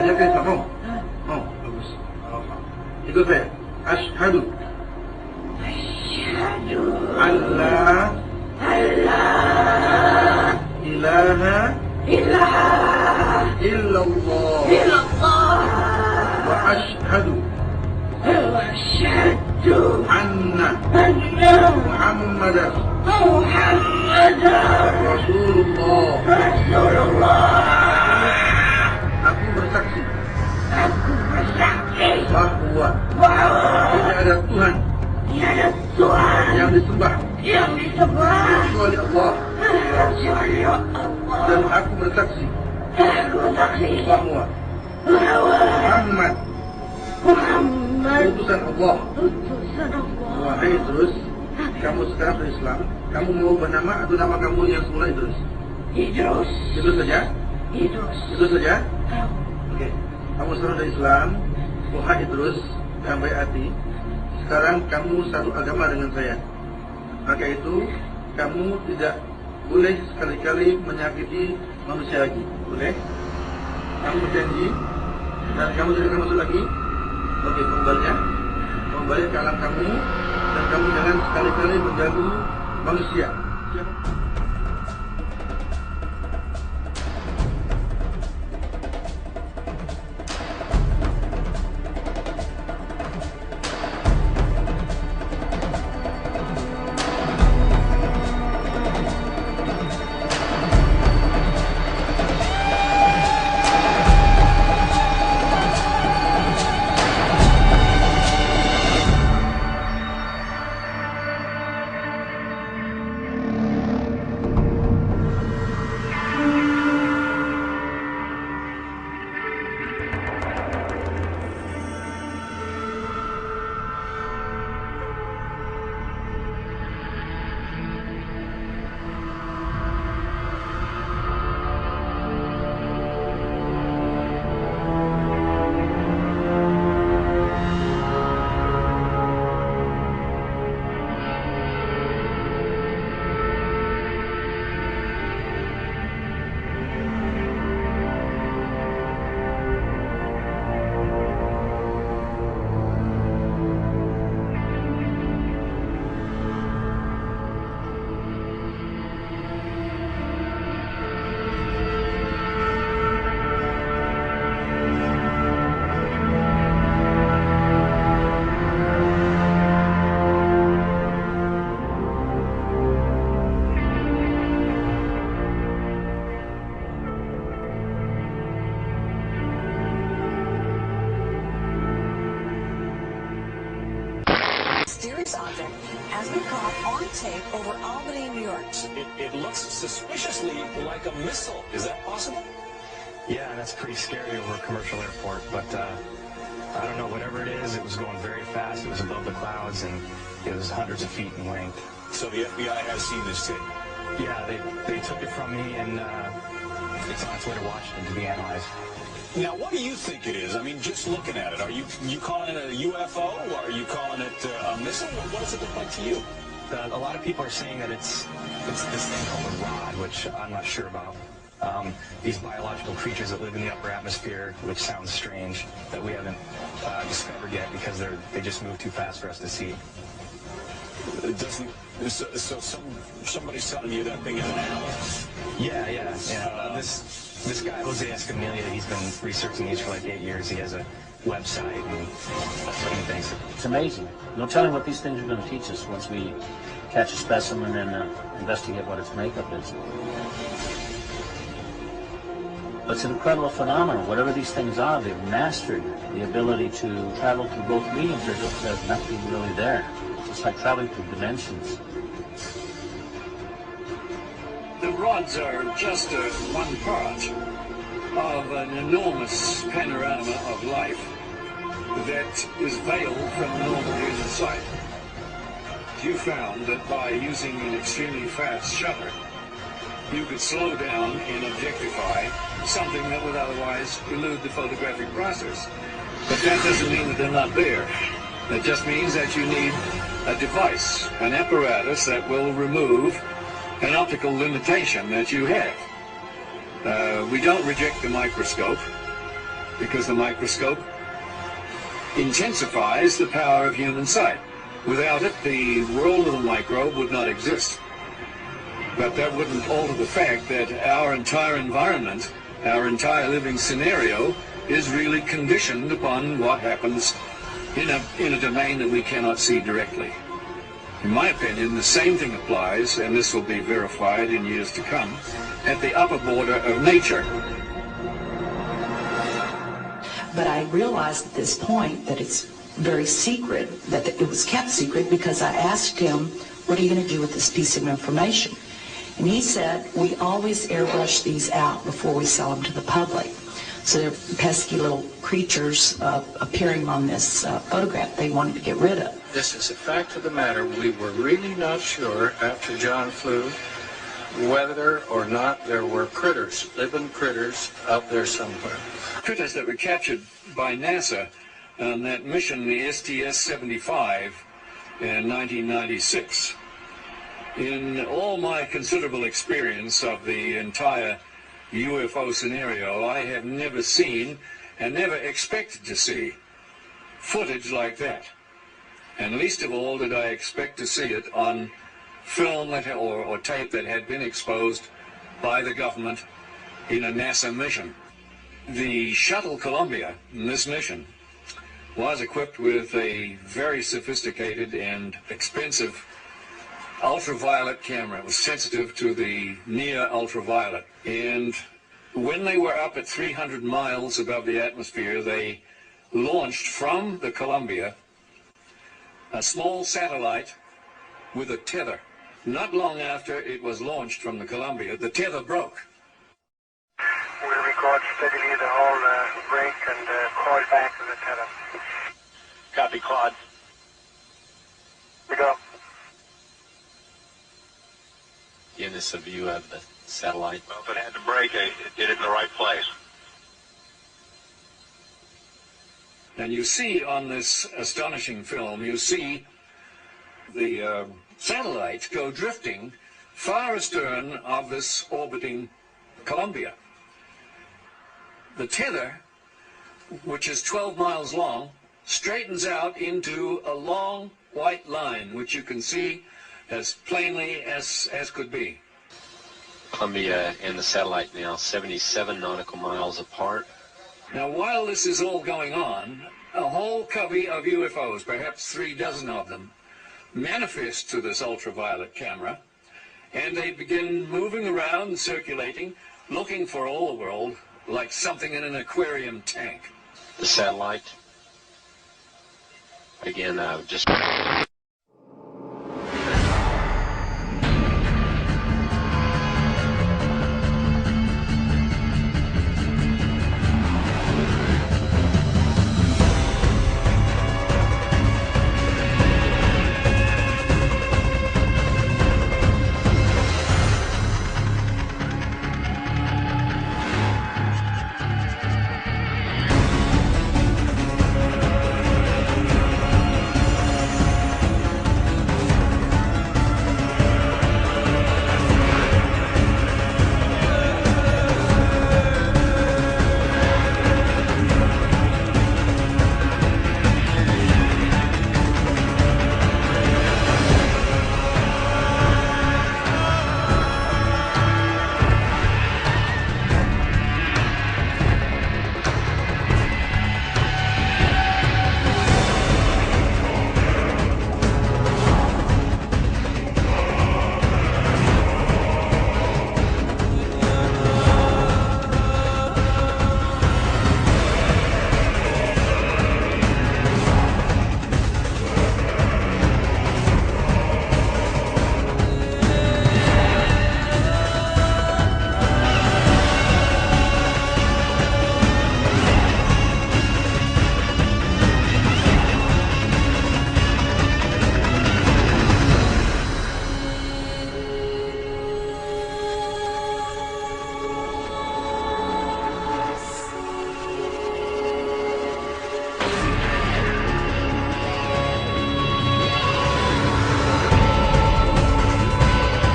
mengajarkan Islam, mau? Mau, bagus. Ikut saya. Asyhadu Allah ilaha illallah wa asyhadu anna Muhammadan Rasulullah. Aku bersaksi bahwa tidak ada Tuhan yang disembah kecuali Allah, dan aku bersaksi bahwa Muhammad utusan Allah. Wahai Idrus, kamu sekarang berislam, kamu mau bernama atau nama kamu yang semula Idrus? Idrus saja? Idrus saja? Oke. Kamu sekarang dari Islam. Wahai Idrus yang baik hati, sekarang kamu satu agama dengan saya. Maka itu kamu tidak boleh sekali-kali menyakiti manusia lagi. Boleh? Kamu berjanji dan kamu tidak akan masuk lagi. Oke, kembali ke alam kamu, dan kamu jangan sekali-kali mengganggu manusia. Mysterious object has been caught on tape over Albany, New York. It looks suspiciously like a missile. Is that possible? Yeah, that's pretty scary over a commercial airport, but I don't know, whatever it is, it was going very fast. It was above the clouds, and it was hundreds of feet in length. So the FBI has seen this tape? Yeah, they took it from me, and it's on its way to Washington to be analyzed. Now, what do you think it is? I mean, just looking at it, are you calling it a UFO? Or are you calling it a missile? What does it look like to you? A lot of people are saying that it's this thing called a rod, which I'm not sure about. These biological creatures that live in the upper atmosphere, which sounds strange, that we haven't discovered yet because they just move too fast for us to see. It doesn't. So somebody's telling you that thing is an animal? Yeah. This guy, Jose Escamilla, he's been researching these for like 8 years. He has a website, and that's what he thinks. It's amazing. No telling what these things are going to teach us once we catch a specimen and investigate what its makeup is. But it's an incredible phenomenon. Whatever these things are, they've mastered the ability to travel through both mediums. There's nothing really there. It's like traveling through dimensions. The rods are just one part of an enormous panorama of life that is veiled from normal human sight. You found that by using an extremely fast shutter, you could slow down and objectify something that would otherwise elude the photographic process. But that doesn't mean that they're not there. That just means that you need a device, an apparatus that will remove an optical limitation that you have. We don't reject the microscope. because the microscope intensifies the power of human sight. Without it, the world of the microbe would not exist. But that wouldn't alter the fact that our entire environment, our entire living scenario, is really conditioned upon what happens in a domain that we cannot see directly. In my opinion, the same thing applies, and this will be verified in years to come, at the upper border of nature. But I realized at this point that it's very secret, that it was kept secret, because I asked him, what are you going to do with this piece of information? And he said, we always airbrush these out before we sell them to the public. So they're pesky little creatures appearing on this photograph they wanted to get rid of. This is a fact of the matter. We were really not sure after John flew whether or not there were critters, living critters, out there somewhere. Critters that were captured by NASA on that mission, the STS-75, in 1996. In all my considerable experience of the entire UFO scenario, I have never seen and never expected to see footage like that. And least of all did I expect to see it on film or tape that had been exposed by the government in a NASA mission. The shuttle Columbia in this mission was equipped with a very sophisticated and expensive ultraviolet camera. It was sensitive to the near ultraviolet. And when they were up at 300 miles above the atmosphere, they launched from the Columbia a small satellite with a tether. Not long after it was launched from the Columbia, the tether broke. We'll record steadily the whole break and call back to the tether. Copy, Claude. We go. Again, this is a view of the satellite. Well, if it had to break, it did it in the right place. And you see on this astonishing film, you see the satellite go drifting far astern of this orbiting Columbia. The tether, which is 12 miles long, straightens out into a long white line, which you can see as plainly as could be. Columbia and the satellite now 77 nautical miles apart. Now, while this is all going on, a whole covey of UFOs, perhaps 36 of them, manifest to this ultraviolet camera, and they begin moving around, circulating, looking for all the world like something in an aquarium tank. The satellite, again, just